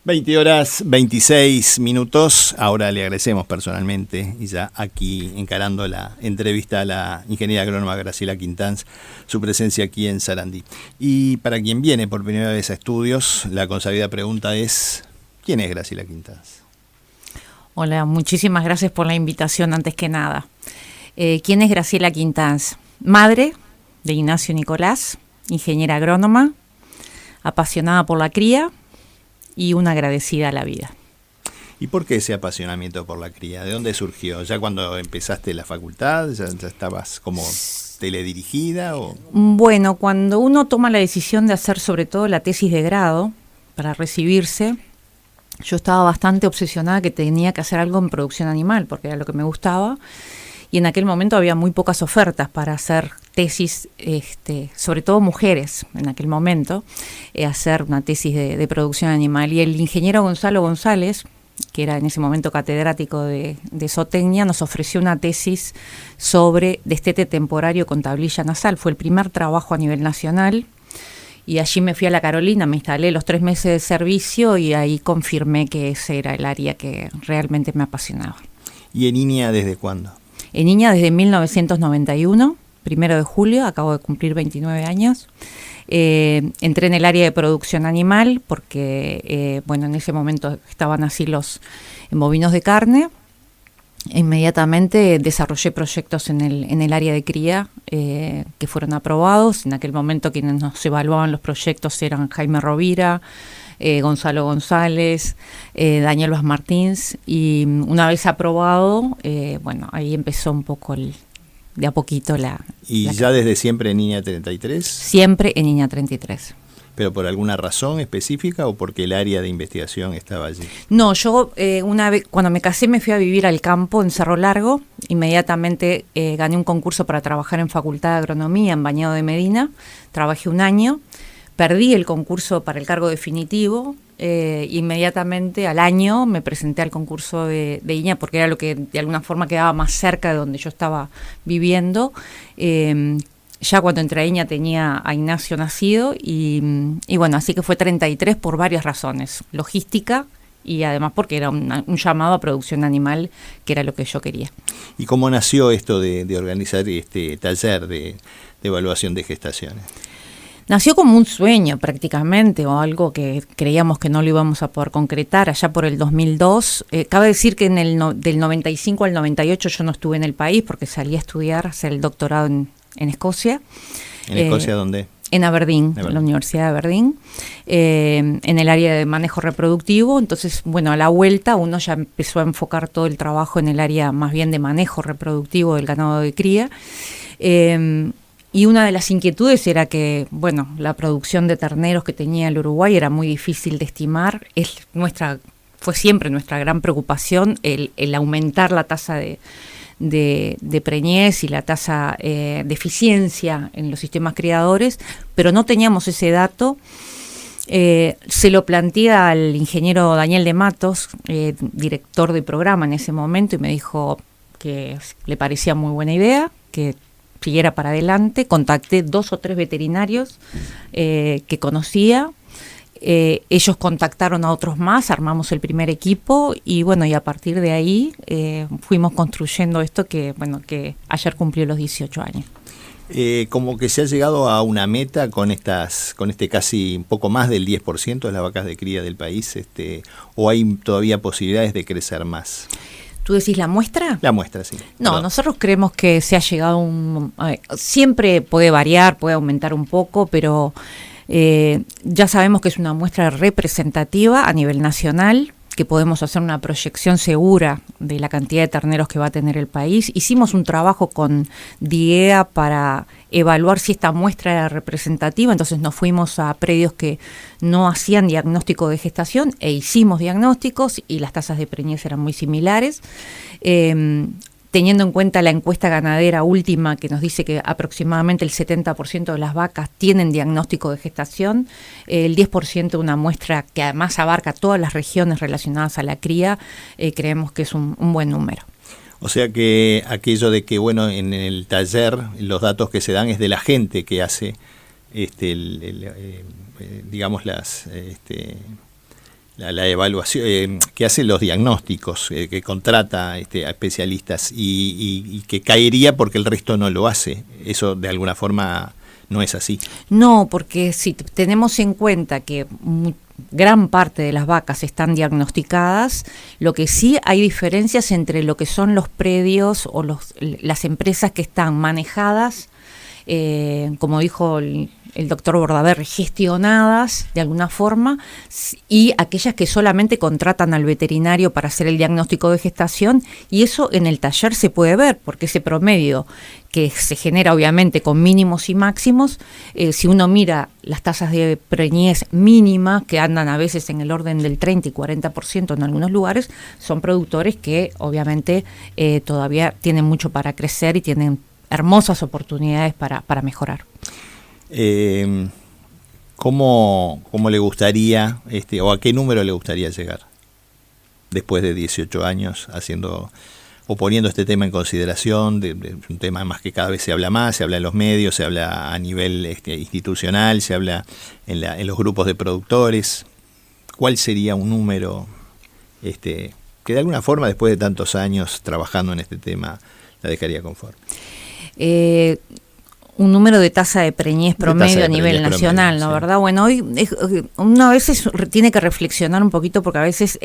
20:26. Ahora le agradecemos personalmente y ya aquí encarando la entrevista a la ingeniera agrónoma Graciela Quintanz, su presencia aquí en Sarandí. Y para quien viene por primera vez a estudios, la consabida pregunta es: ¿quién es Graciela Quintanz? Hola, muchísimas gracias por la invitación antes que nada. ¿Quién es Graciela Quintanz? Madre de Ignacio Nicolás, ingeniera agrónoma, apasionada por la cría y una agradecida a la vida. ¿Y por qué ese apasionamiento por la cría? ¿De dónde surgió? ¿Ya cuando empezaste la facultad ya estabas como teledirigida? ¿O? Bueno, cuando uno toma la decisión de hacer sobre todo la tesis de grado para recibirse, yo estaba bastante obsesionada que tenía que hacer algo en producción animal, porque era lo que me gustaba, y en aquel momento había muy pocas ofertas para hacer tesis, sobre todo mujeres en aquel momento, hacer una tesis de producción animal. Y el ingeniero Gonzalo González, que era en ese momento catedrático de zootecnia, nos ofreció una tesis sobre destete temporario con tablilla nasal. Fue el primer trabajo a nivel nacional. Y allí me fui a la Carolina, me instalé los 3 meses de servicio y ahí confirmé que ese era el área que realmente me apasionaba. ¿Y en INEA desde cuándo? En INEA desde 1991, 1 de julio, acabo de cumplir 29 años. Entré en el área de producción animal porque, en ese momento estaban así los bovinos de carne. Inmediatamente desarrollé proyectos en el área de cría que fueron aprobados. En aquel momento quienes nos evaluaban los proyectos eran Jaime Rovira, Gonzalo González, Daniel Vaz Martins, y una vez aprobado, ahí empezó un poco de a poquito la... ¿Y ya desde siempre en INEA 33? Siempre en INEA 33. ¿Pero por alguna razón específica o porque el área de investigación estaba allí? No, yo una vez, cuando me casé, me fui a vivir al campo en Cerro Largo. Inmediatamente gané un concurso para trabajar en Facultad de Agronomía en Bañado de Medina. Trabajé 1 año. Perdí el concurso para el cargo definitivo. Inmediatamente al año me presenté al concurso de INEA porque era lo que de alguna forma quedaba más cerca de donde yo estaba viviendo. Ya cuando entré a INEA tenía a Ignacio nacido y así que fue 33 por varias razones. Logística y además porque era un llamado a producción animal, que era lo que yo quería. ¿Y cómo nació esto de organizar este taller de evaluación de gestaciones? Nació como un sueño prácticamente, o algo que creíamos que no lo íbamos a poder concretar allá por el 2002. Cabe decir que del 95 al 98 yo no estuve en el país porque salí a estudiar, a hacer el doctorado en Escocia. ¿En Escocia dónde? En Aberdeen, en la Universidad de Aberdeen, en el área de manejo reproductivo. Entonces, a la vuelta uno ya empezó a enfocar todo el trabajo en el área más bien de manejo reproductivo del ganado de cría. Y una de las inquietudes era que, la producción de terneros que tenía el Uruguay era muy difícil de estimar. Fue siempre nuestra gran preocupación el aumentar la tasa de preñez y la tasa de eficiencia en los sistemas criadores, pero no teníamos ese dato. Se lo planteé al ingeniero Daniel de Matos, director de programa en ese momento, y me dijo que le parecía muy buena idea, que siguiera para adelante. Contacté 2 o 3 veterinarios que conocía. Ellos contactaron a otros más, armamos el primer equipo y a partir de ahí fuimos construyendo esto que ayer cumplió los 18 años. Como que se ha llegado a una meta con este casi un poco más del 10% de las vacas de cría del país, o hay todavía posibilidades de crecer más. ¿Tú decís la muestra? La muestra, sí. No, Perdón. Nosotros creemos que se ha llegado siempre puede variar, puede aumentar un poco, pero ya sabemos que es una muestra representativa a nivel nacional, que podemos hacer una proyección segura de la cantidad de terneros que va a tener el país. Hicimos un trabajo con DIEA para evaluar si esta muestra era representativa, entonces nos fuimos a predios que no hacían diagnóstico de gestación e hicimos diagnósticos y las tasas de preñez eran muy similares. Teniendo en cuenta la encuesta ganadera última que nos dice que aproximadamente el 70% de las vacas tienen diagnóstico de gestación, el 10% de una muestra que además abarca todas las regiones relacionadas a la cría, creemos que es un buen número. O sea que aquello de que, en el taller los datos que se dan es de la gente que hace, digamos, la evaluación, que hace los diagnósticos, que contrata a especialistas y que caería porque el resto no lo hace. Eso de alguna forma no es así. No, porque si tenemos en cuenta que gran parte de las vacas están diagnosticadas, lo que sí hay diferencias entre lo que son los predios o las empresas que están manejadas, como dijo el doctor Bordaberry, gestionadas de alguna forma, y aquellas que solamente contratan al veterinario para hacer el diagnóstico de gestación, y eso en el taller se puede ver, porque ese promedio que se genera obviamente con mínimos y máximos, si uno mira las tasas de preñez mínimas, que andan a veces en el orden del 30 y 40% en algunos lugares, son productores que obviamente todavía tienen mucho para crecer y tienen hermosas oportunidades para mejorar. ¿Cómo le gustaría, o a qué número le gustaría llegar después de 18 años o poniendo este tema en consideración, de un tema más que cada vez se habla más, se habla en los medios, se habla a nivel institucional, se habla en los grupos de productores? ¿Cuál sería un número que de alguna forma, después de tantos años trabajando en este tema, la dejaría conforme? Un número de tasa de preñez promedio a nivel nacional, ¿no? Sí. ¿Verdad? Bueno, hoy uno a veces tiene que reflexionar un poquito, porque a veces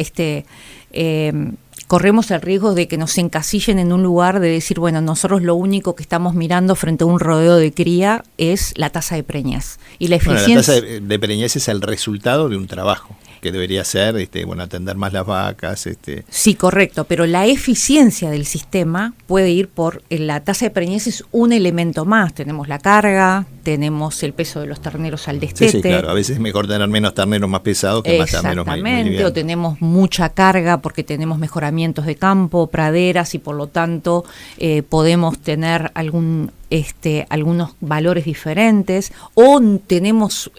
corremos el riesgo de que nos encasillen en un lugar de decir, bueno, nosotros lo único que estamos mirando frente a un rodeo de cría es la tasa de preñez. Y la eficiencia... la tasa de preñez es el resultado de un trabajo que debería ser, atender más las vacas. Sí, correcto, pero la eficiencia del sistema puede ir por la tasa de preñez, es un elemento más. Tenemos la carga, tenemos el peso de los terneros al destete. Sí, claro, a veces es mejor tener menos terneros más pesados que más terneros muy livianos. O tenemos mucha carga porque tenemos mejoramientos de campo, praderas, y por lo tanto podemos tener algunos valores diferentes, o tenemos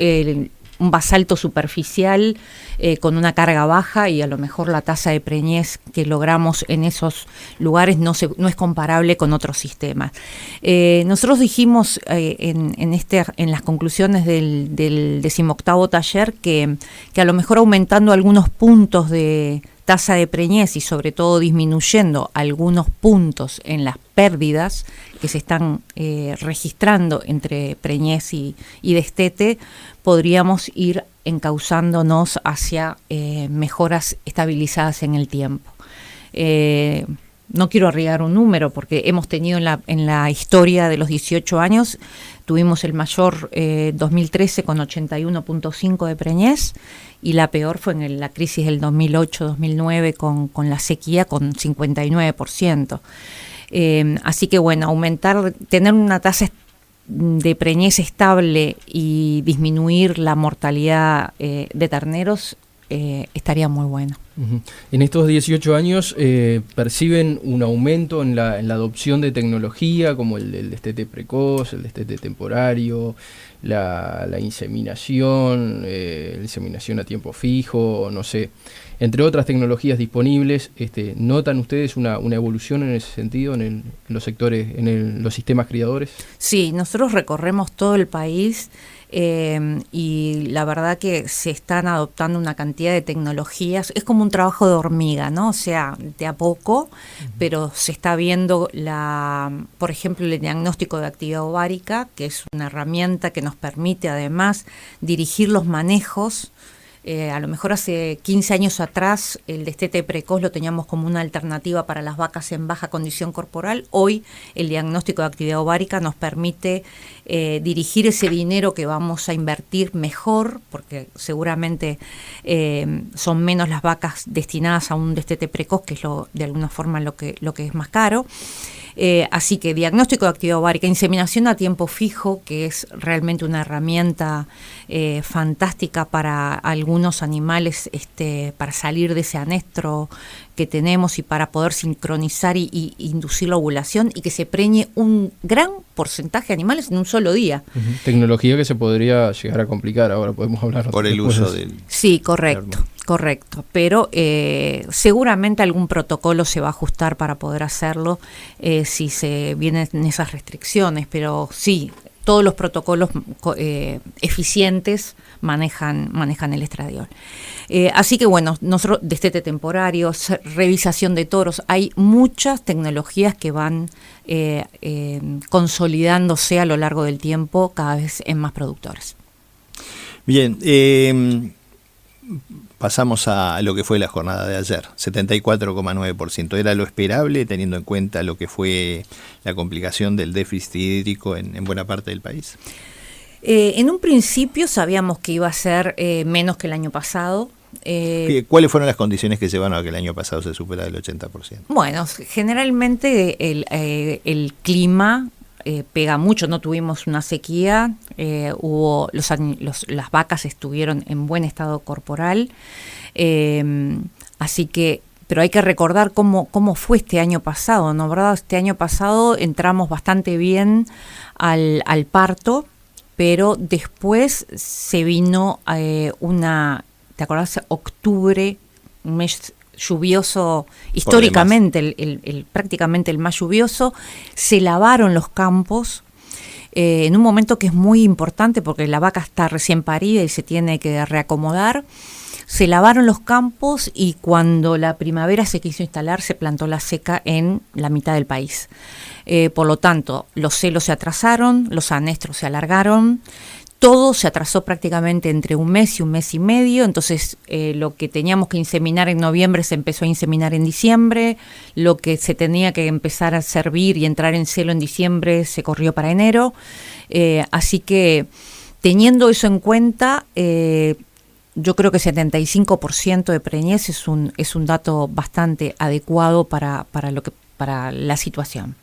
un basalto superficial con una carga baja, y a lo mejor la tasa de preñez que logramos en esos lugares no es comparable con otros sistemas. Nosotros dijimos en las conclusiones del 18º taller que a lo mejor aumentando algunos puntos de tasa de preñez y sobre todo disminuyendo algunos puntos en las pérdidas que se están registrando entre preñez y destete, podríamos ir encauzándonos hacia mejoras estabilizadas en el tiempo. No quiero arriesgar un número, porque hemos tenido en la historia de los 18 años, tuvimos el mayor 2013 con 81.5 de preñez, y la peor fue en la crisis del 2008-2009 con la sequía, con 59%. Así que bueno, tener una tasa de preñez estable y disminuir la mortalidad de terneros estaría muy bueno. Uh-huh. En estos 18 años perciben un aumento en la adopción de tecnología, como el destete precoz, el destete temporario, la inseminación, la inseminación a tiempo fijo, no sé, entre otras tecnologías disponibles. ¿Notan ustedes una evolución en ese sentido en los sectores, en los sistemas criadores? Sí, nosotros recorremos todo el país. Y la verdad que se están adoptando una cantidad de tecnologías. Es como un trabajo de hormiga, ¿no? O sea, de a poco, pero se está viendo por ejemplo, el diagnóstico de actividad ovárica, que es una herramienta que nos permite además dirigir los manejos. A lo mejor hace 15 años atrás el destete precoz lo teníamos como una alternativa para las vacas en baja condición corporal. Hoy el diagnóstico de actividad ovárica nos permite dirigir ese dinero que vamos a invertir mejor, porque seguramente son menos las vacas destinadas a un destete precoz, que es de alguna forma lo que es más caro. Así que diagnóstico de actividad ovárica, inseminación a tiempo fijo, que es realmente una herramienta fantástica para algunos animales, para salir de ese anestro que tenemos y para poder sincronizar y inducir la ovulación y que se preñe un gran porcentaje de animales en un solo día. Uh-huh. Tecnología que se podría llegar a complicar, ahora podemos hablar por el uso del... Sí, correcto. Correcto, pero seguramente algún protocolo se va a ajustar para poder hacerlo si se vienen esas restricciones, pero sí, todos los protocolos eficientes manejan el estradiol. Así que bueno, nosotros, destete temporario, revisación de toros, hay muchas tecnologías que van consolidándose a lo largo del tiempo cada vez en más productores. Bien, pasamos a lo que fue la jornada de ayer, 74,9%. ¿Era lo esperable teniendo en cuenta lo que fue la complicación del déficit hídrico en buena parte del país? En un principio sabíamos que iba a ser menos que el año pasado. ¿Cuáles fueron las condiciones que llevaron a que el año pasado se superara el 80%? Bueno, generalmente el clima pega mucho, no tuvimos una sequía, las vacas estuvieron en buen estado corporal, así que, pero hay que recordar cómo fue este año pasado, ¿no? ¿Verdad? Este año pasado entramos bastante bien al parto, pero después se vino ¿te acordás? Octubre, un mes lluvioso, históricamente prácticamente el más lluvioso, se lavaron los campos en un momento que es muy importante porque la vaca está recién parida y se tiene que reacomodar. Se lavaron los campos y cuando la primavera se quiso instalar se plantó la seca en la mitad del país. Por lo tanto, los celos se atrasaron, los anestros se alargaron, todo se atrasó prácticamente entre un mes y medio, entonces lo que teníamos que inseminar en noviembre se empezó a inseminar en diciembre, lo que se tenía que empezar a servir y entrar en celo en diciembre se corrió para enero, así que teniendo eso en cuenta, yo creo que 75% de preñez es un dato bastante adecuado para la situación.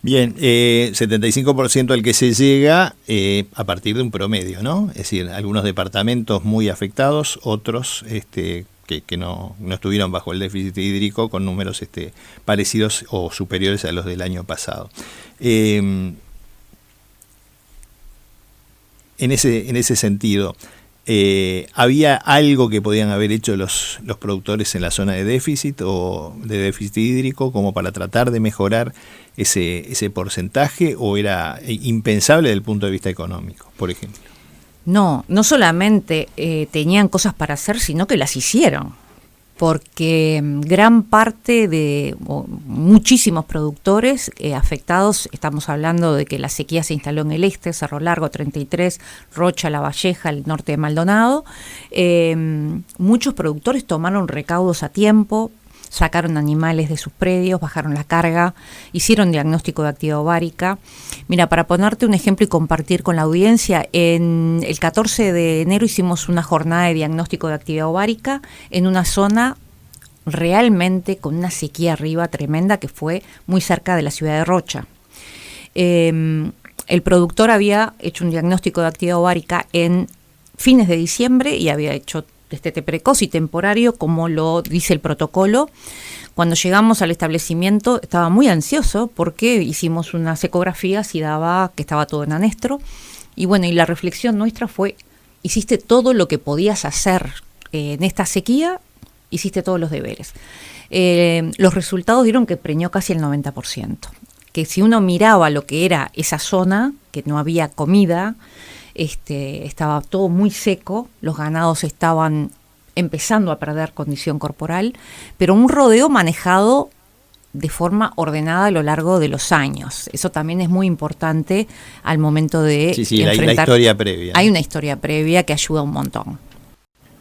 Bien, 75% al que se llega a partir de un promedio, ¿no? Es decir, algunos departamentos muy afectados, otros que no estuvieron bajo el déficit hídrico con números parecidos o superiores a los del año pasado. En ese sentido, ¿había algo que podían haber hecho los productores en la zona de déficit o de déficit hídrico como para tratar de mejorar ese porcentaje, o era impensable desde el punto de vista económico, por ejemplo? No solamente tenían cosas para hacer, sino que las hicieron, porque gran parte muchísimos productores afectados, estamos hablando de que la sequía se instaló en el este, Cerro Largo, 33, Rocha, La Valleja, el norte de Maldonado, muchos productores tomaron recaudos a tiempo, sacaron animales de sus predios, bajaron la carga, hicieron diagnóstico de actividad ovárica. Mira, para ponerte un ejemplo y compartir con la audiencia, en el 14 de enero hicimos una jornada de diagnóstico de actividad ovárica en una zona realmente con una sequía arriba tremenda que fue muy cerca de la ciudad de Rocha. El productor había hecho un diagnóstico de actividad ovárica en fines de diciembre y había hecho destete precoz y temporario, como lo dice el protocolo. Cuando llegamos al establecimiento estaba muy ansioso porque hicimos unas ecografías y daba que estaba todo en anestro. Y bueno, y la reflexión nuestra fue, hiciste todo lo que podías hacer en esta sequía, hiciste todos los deberes. Los resultados dieron que preñó casi el 90%. Que si uno miraba lo que era esa zona, que no había comida, estaba todo muy seco, los ganados estaban empezando a perder condición corporal, pero un rodeo manejado de forma ordenada a lo largo de los años. Eso también es muy importante al momento de enfrentar. La historia previa. Hay una historia previa que ayuda un montón.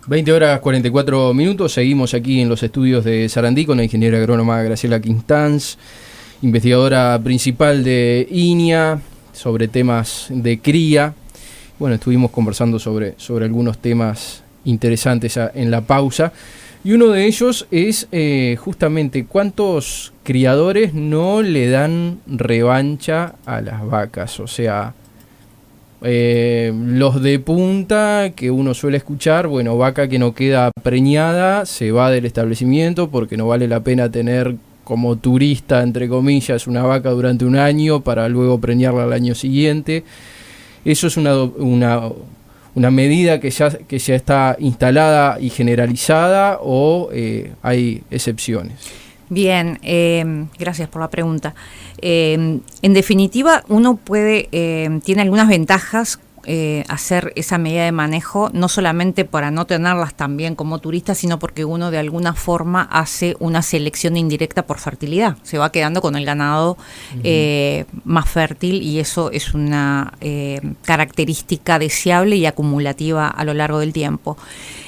20:44, seguimos aquí en los estudios de Sarandí con la ingeniera agrónoma Graciela Quintanz, investigadora principal de INIA, sobre temas de cría. Bueno, estuvimos conversando sobre algunos temas interesantes en la pausa, y uno de ellos es justamente cuántos criadores no le dan revancha a las vacas. O sea, los de punta que uno suele escuchar, bueno, vaca que no queda preñada se va del establecimiento porque no vale la pena tener como turista, entre comillas, una vaca durante un año para luego preñarla al año siguiente. Eso es una medida que ya está instalada y generalizada, o hay excepciones. Bien, gracias por la pregunta. En definitiva, uno tiene algunas ventajas hacer esa medida de manejo, no solamente para no tenerlas también como turista, sino porque uno de alguna forma hace una selección indirecta por fertilidad. Se va quedando con el ganado más fértil, y eso es una característica deseable y acumulativa a lo largo del tiempo.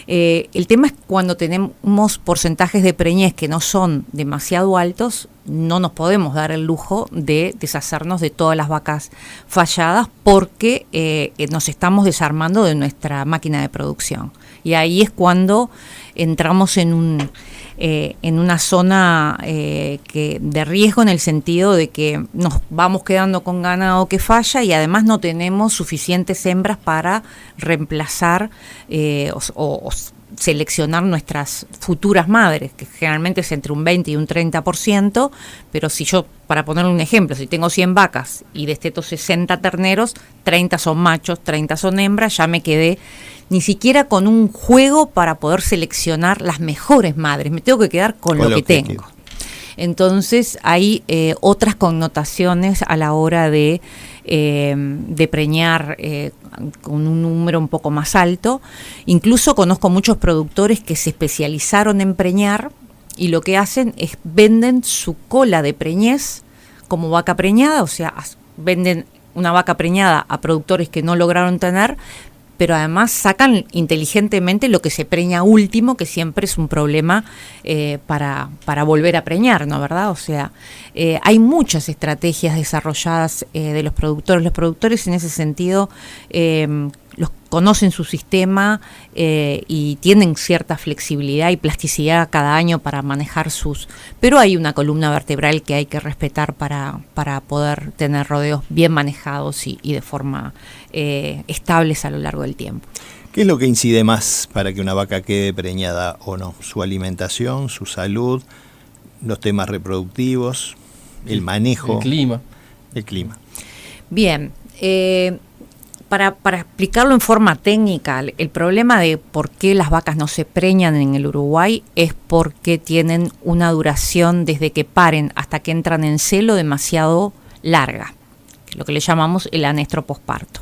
El tema es cuando tenemos porcentajes de preñez que no son demasiado altos, no nos podemos dar el lujo de deshacernos de todas las vacas falladas, porque nos estamos desarmando de nuestra máquina de producción. Y ahí es cuando entramos en una zona de riesgo, en el sentido de que nos vamos quedando con ganado que falla, y además no tenemos suficientes hembras para reemplazar o seleccionar nuestras futuras madres, que generalmente es entre un 20 y un 30%, pero si yo, para ponerle un ejemplo, si tengo 100 vacas y desteto 60 terneros, 30 son machos, 30 son hembras, ya me quedé ni siquiera con un juego para poder seleccionar las mejores madres, me tengo que quedar con lo que tengo. Quiero. Entonces hay otras connotaciones a la hora de preñar con un número un poco más alto. Incluso conozco muchos productores que se especializaron en preñar, y lo que hacen es venden su cola de preñez como vaca preñada, o sea, venden una vaca preñada a productores que no lograron tener, pero además sacan inteligentemente lo que se preña último, que siempre es un problema para volver a preñar, ¿no? ¿Verdad? O sea, hay muchas estrategias desarrolladas de los productores. Los productores en ese sentido los conocen su sistema y tienen cierta flexibilidad y plasticidad cada año para manejar pero hay una columna vertebral que hay que respetar para poder tener rodeos bien manejados y de forma estables a lo largo del tiempo. ¿Qué es lo que incide más para que una vaca quede preñada o no? ¿Su alimentación, su salud, los temas reproductivos, el manejo? El clima. Bien, para explicarlo en forma técnica, el problema de por qué las vacas no se preñan en el Uruguay es porque tienen una duración desde que paren hasta que entran en celo demasiado larga, lo que le llamamos el anestro posparto.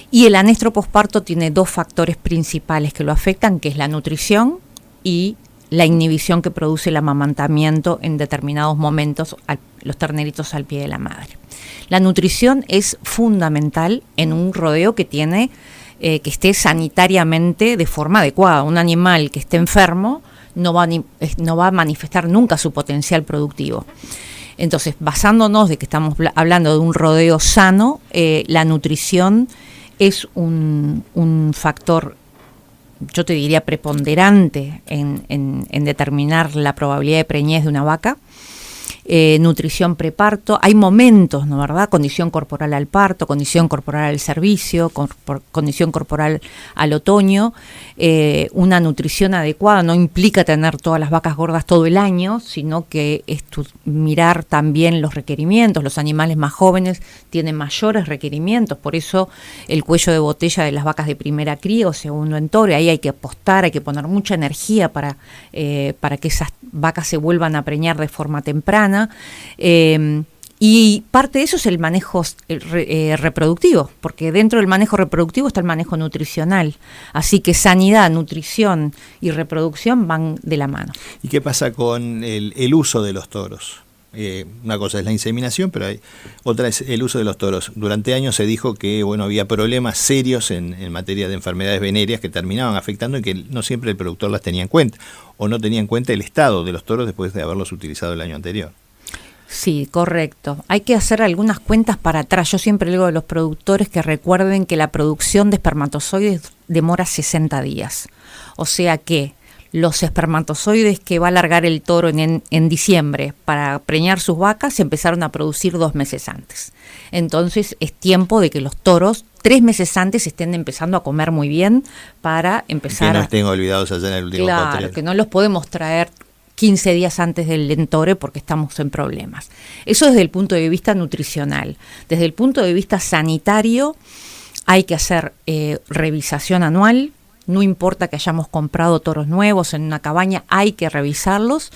Y el anestro posparto tiene dos factores principales que lo afectan, que es la nutrición y la inhibición que produce el amamantamiento en determinados momentos los terneritos al pie de la madre. La nutrición es fundamental en un rodeo que tiene que esté sanitariamente de forma adecuada. Un animal que esté enfermo no va a manifestar nunca su potencial productivo. Entonces, basándonos de que estamos hablando de un rodeo sano, la nutrición es un factor, yo te diría, preponderante en determinar la probabilidad de preñez de una vaca. Nutrición preparto, hay momentos, ¿no verdad? Condición corporal al parto, condición corporal al servicio, condición corporal al otoño. Una nutrición adecuada no implica tener todas las vacas gordas todo el año, sino que es mirar también los requerimientos. Los animales más jóvenes tienen mayores requerimientos, por eso el cuello de botella de las vacas de primera cría o segundo entore, ahí hay que apostar, hay que poner mucha energía para que esas vacas se vuelvan a preñar de forma temprana. Y parte de eso es el manejo reproductivo, porque dentro del manejo reproductivo está el manejo nutricional. Así que sanidad, nutrición y reproducción van de la mano. ¿Y qué pasa con el uso de los toros? Una cosa es la inseminación, pero otra es el uso de los toros. Durante años se dijo que había problemas serios en materia de enfermedades venéreas que terminaban afectando y que no siempre el productor las tenía en cuenta, o no tenía en cuenta el estado de los toros después de haberlos utilizado el año anterior. Sí, correcto. Hay que hacer algunas cuentas para atrás. Yo siempre le digo a los productores que recuerden que la producción de espermatozoides demora 60 días. O sea que los espermatozoides que va a largar el toro en diciembre para preñar sus vacas se empezaron a producir 2 meses antes. Entonces es tiempo de que los toros 3 meses antes estén empezando a comer muy bien para empezar que no estén olvidados allá en el último Claro, potrero. Que no los podemos traer 15 días antes del entore porque estamos en problemas. Eso desde el punto de vista nutricional. Desde el punto de vista sanitario hay que hacer revisación anual, no importa que hayamos comprado toros nuevos en una cabaña, hay que revisarlos.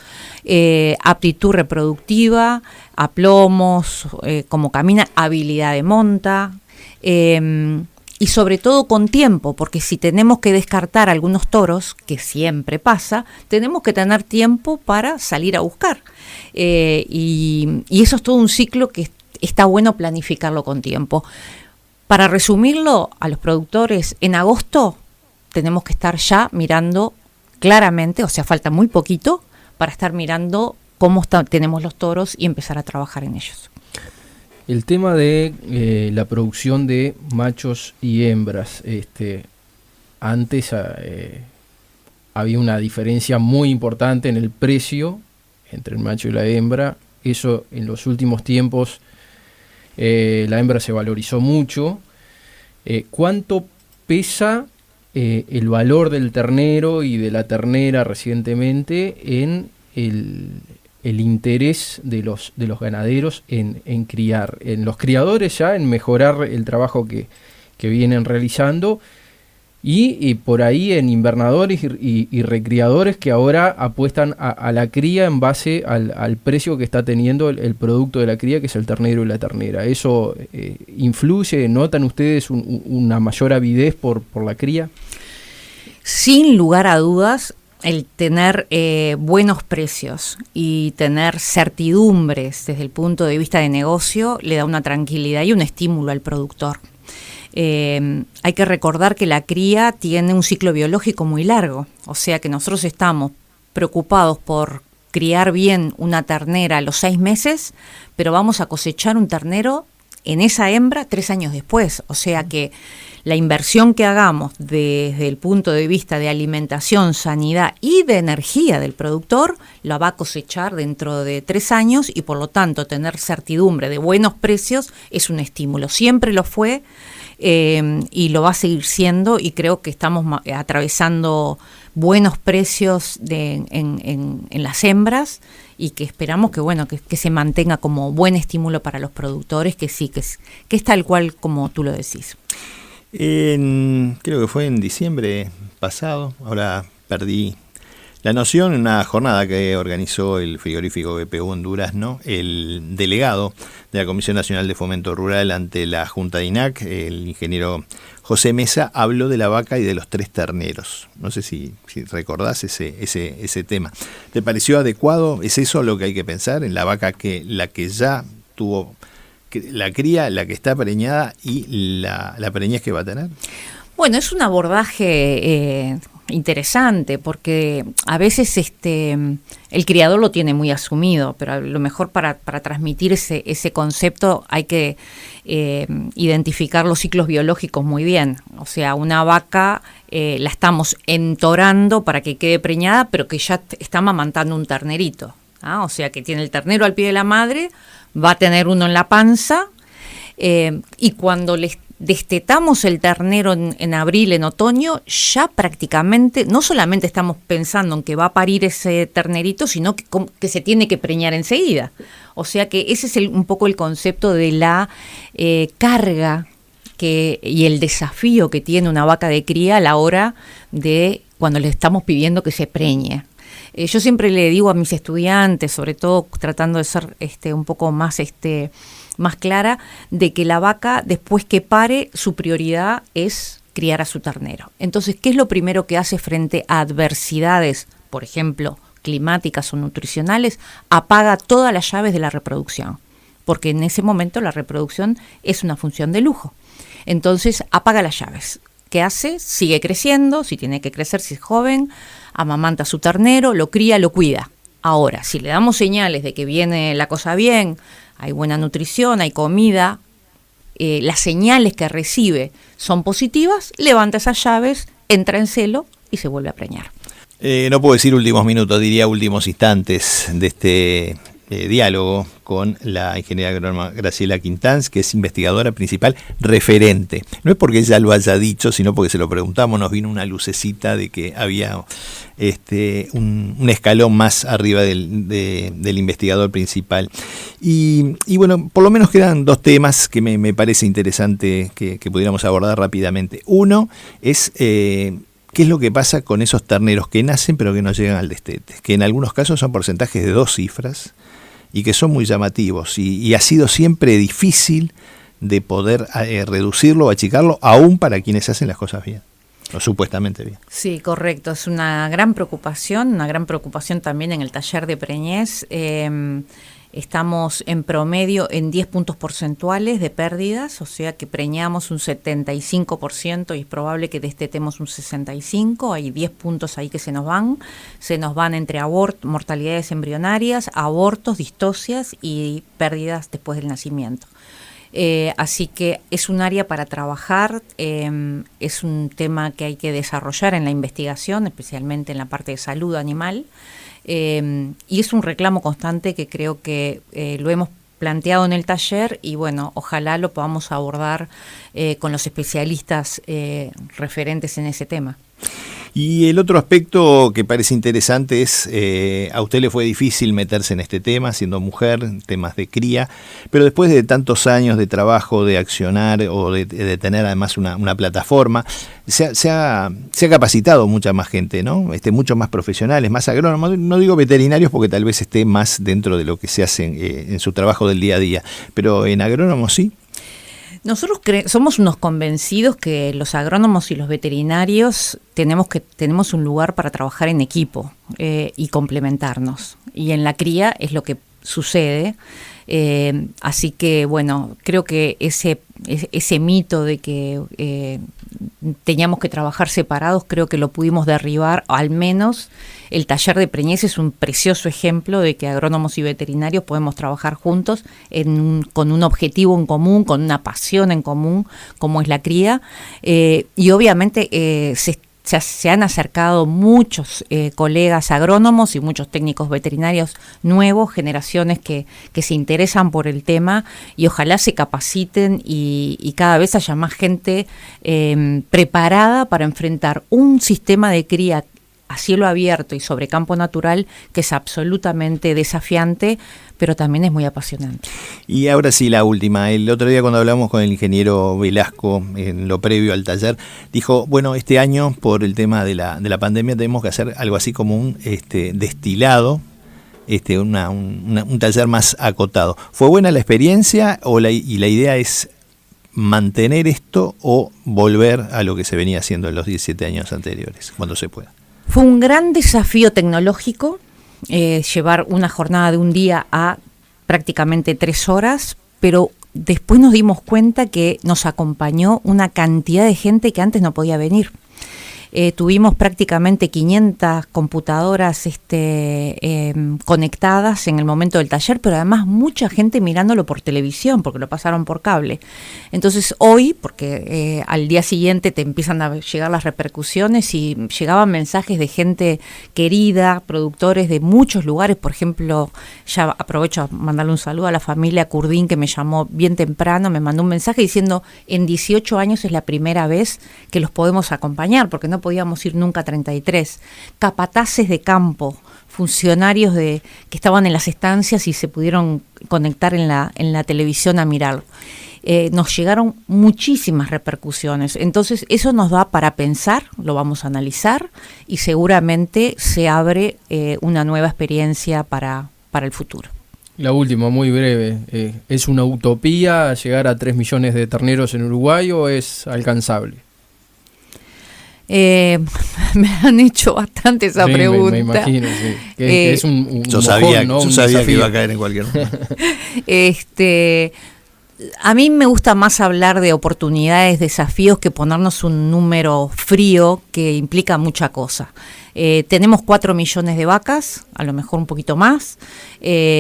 Aptitud reproductiva, aplomos, cómo camina, habilidad de monta, y sobre todo con tiempo, porque si tenemos que descartar algunos toros, que siempre pasa, tenemos que tener tiempo para salir a buscar. Y eso es todo un ciclo que está bueno planificarlo con tiempo. Para resumirlo, a los productores, en agosto tenemos que estar ya mirando claramente, o sea, falta muy poquito para estar mirando cómo tenemos los toros y empezar a trabajar en ellos. El tema de la producción de machos y hembras, antes había una diferencia muy importante en el precio entre el macho y la hembra. Eso en los últimos tiempos la hembra se valorizó mucho. ¿Cuánto pesa el valor del ternero y de la ternera recientemente en el interés de los ganaderos en criar, en los criadores ya, en mejorar el trabajo que vienen realizando, y por ahí en invernadores y recriadores que ahora apuestan a la cría en base al precio que está teniendo el producto de la cría, que es el ternero y la ternera? ¿Eso influye? ¿Notan ustedes una mayor avidez por la cría? Sin lugar a dudas, el tener buenos precios y tener certidumbres desde el punto de vista de negocio le da una tranquilidad y un estímulo al productor. Hay que recordar que la cría tiene un ciclo biológico muy largo, o sea que nosotros estamos preocupados por criar bien una ternera a los 6 meses, pero vamos a cosechar un ternero en esa hembra 3 años después, o sea que la inversión que hagamos desde el punto de vista de alimentación, sanidad y de energía del productor, la va a cosechar dentro de 3 años, y por lo tanto tener certidumbre de buenos precios es un estímulo. Siempre lo fue y lo va a seguir siendo, y creo que estamos atravesando buenos precios en las hembras, y que esperamos que se mantenga como buen estímulo para los productores, que sí, que es tal cual como tú lo decís. Creo que fue en diciembre pasado, ahora perdí la noción, en una jornada que organizó el frigorífico BPU en Durazno, el delegado de la Comisión Nacional de Fomento Rural ante la Junta de INAC, el ingeniero José Mesa, habló de la vaca y de los 3 terneros. No sé si recordás ese tema. ¿Te pareció adecuado? ¿Es eso lo que hay que pensar en la vaca, la que ya tuvo la cría, la que está preñada y la preñez que va a tener? Bueno, es un abordaje interesante, porque a veces el criador lo tiene muy asumido, pero a lo mejor para transmitir ese concepto hay que identificar los ciclos biológicos muy bien. O sea, una vaca la estamos entorando para que quede preñada, pero que ya está amamantando un ternerito. O sea, que tiene el ternero al pie de la madre, va a tener uno en la panza, y cuando les destetamos el ternero en abril, en otoño, ya prácticamente no solamente estamos pensando en que va a parir ese ternerito, sino que se tiene que preñar enseguida. O sea que ese es un poco el concepto de la carga y el desafío que tiene una vaca de cría a la hora de cuando le estamos pidiendo que se preñe. Yo siempre le digo a mis estudiantes, sobre todo tratando de ser un poco más clara, de que la vaca, después que pare, su prioridad es criar a su ternero. Entonces, ¿qué es lo primero que hace frente a adversidades, por ejemplo, climáticas o nutricionales? Apaga todas las llaves de la reproducción, porque en ese momento la reproducción es una función de lujo. Entonces, apaga las llaves. ¿Qué hace? Sigue creciendo, si tiene que crecer, si es joven, amamanta a su ternero, lo cría, lo cuida. Ahora, si le damos señales de que viene la cosa bien, hay buena nutrición, hay comida, las señales que recibe son positivas, levanta esas llaves, entra en celo y se vuelve a preñar. No puedo decir últimos minutos, diría últimos instantes de este diálogo con la ingeniera agrónoma Graciela Quintanz, que es investigadora principal referente. No es porque ella lo haya dicho, sino porque se lo preguntamos, nos vino una lucecita de que había un escalón más arriba del investigador principal. Y bueno, por lo menos quedan 2 temas que me parece interesante que pudiéramos abordar rápidamente. Uno es ¿qué es lo que pasa con esos terneros que nacen pero que no llegan al destete? Que en algunos casos son porcentajes de 2 cifras y que son muy llamativos y ha sido siempre difícil de poder reducirlo o achicarlo, aún para quienes hacen las cosas bien, o supuestamente bien. Sí, correcto, es una gran preocupación también en el taller de preñez. Estamos en promedio en 10 puntos porcentuales de pérdidas, o sea que preñamos un 75% y es probable que destetemos un 65%, hay 10 puntos ahí que se nos van entre mortalidades embrionarias, abortos, distocias y pérdidas después del nacimiento. Así que es un área para trabajar, es un tema que hay que desarrollar en la investigación, especialmente en la parte de salud animal. Y es un reclamo constante que creo que lo hemos planteado en el taller y bueno, ojalá lo podamos abordar con los especialistas referentes en ese tema. Y el otro aspecto que parece interesante es, a usted le fue difícil meterse en este tema, siendo mujer, temas de cría, pero después de tantos años de trabajo, de accionar o de tener además una plataforma, se ha capacitado mucha más gente, ¿no? Muchos más profesionales, más agrónomos, no digo veterinarios porque tal vez esté más dentro de lo que se hace en su trabajo del día a día, pero en agrónomos sí. Nosotros somos unos convencidos que los agrónomos y los veterinarios tenemos un lugar para trabajar en equipo y complementarnos. Y en la cría es lo que sucede. Así que, bueno, creo que ese mito de que teníamos que trabajar separados, creo que lo pudimos derribar, al menos el taller de preñez es un precioso ejemplo de que agrónomos y veterinarios podemos trabajar juntos con un objetivo en común, con una pasión en común, como es la cría, y obviamente se han acercado muchos colegas agrónomos y muchos técnicos veterinarios nuevos, generaciones que se interesan por el tema y ojalá se capaciten y cada vez haya más gente preparada para enfrentar un sistema de cría a cielo abierto y sobre campo natural que es absolutamente desafiante, pero también es muy apasionante. Y ahora sí, la última. El otro día cuando hablamos con el ingeniero Velasco, en lo previo al taller, dijo, bueno, este año por el tema de la pandemia tenemos que hacer algo así como un destilado, un taller más acotado. ¿Fue buena la experiencia y la idea es mantener esto o volver a lo que se venía haciendo en los 17 años anteriores, cuando se pueda? Fue un gran desafío tecnológico llevar una jornada de un día a prácticamente 3 horas, pero después nos dimos cuenta que nos acompañó una cantidad de gente que antes no podía venir. Tuvimos prácticamente 500 computadoras conectadas en el momento del taller, pero además mucha gente mirándolo por televisión, porque lo pasaron por cable. Entonces hoy, porque al día siguiente te empiezan a llegar las repercusiones y llegaban mensajes de gente querida, productores de muchos lugares, por ejemplo, ya aprovecho a mandarle un saludo a la familia Curdín que me llamó bien temprano, me mandó un mensaje diciendo en 18 años es la primera vez que los podemos acompañar, porque no podíamos ir nunca a 33, capataces de campo, funcionarios que estaban en las estancias y se pudieron conectar en la televisión a mirar. Nos llegaron muchísimas repercusiones, entonces eso nos da para pensar, lo vamos a analizar y seguramente se abre una nueva experiencia para el futuro. La última, muy breve, ¿es una utopía llegar a 3 millones de terneros en Uruguay o es alcanzable? Me han hecho bastante esa pregunta. Me imagino, sí. Que es un yo mojón, sabía, ¿no? yo Un sabía desafío. que iba a caer en cualquier momento. A mí me gusta más hablar de oportunidades, desafíos, que ponernos un número frío que implica mucha cosa. Tenemos 4 millones de vacas, a lo mejor un poquito más.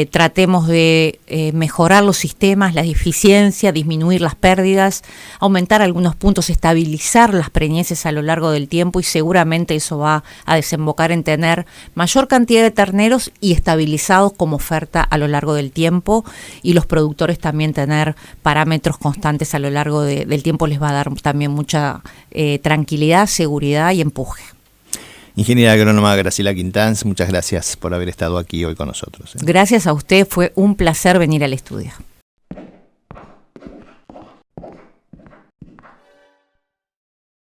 Tratemos de mejorar los sistemas, la eficiencia, disminuir las pérdidas, aumentar algunos puntos, estabilizar las preñeces a lo largo del tiempo y seguramente eso va a desembocar en tener mayor cantidad de terneros y estabilizados como oferta a lo largo del tiempo, y los productores también tener parámetros constantes a lo largo del tiempo les va a dar también mucha tranquilidad, seguridad y empuje. Ingeniera agrónoma Graciela Quintanz, muchas gracias por haber estado aquí hoy con nosotros. Gracias a usted, fue un placer venir al estudio.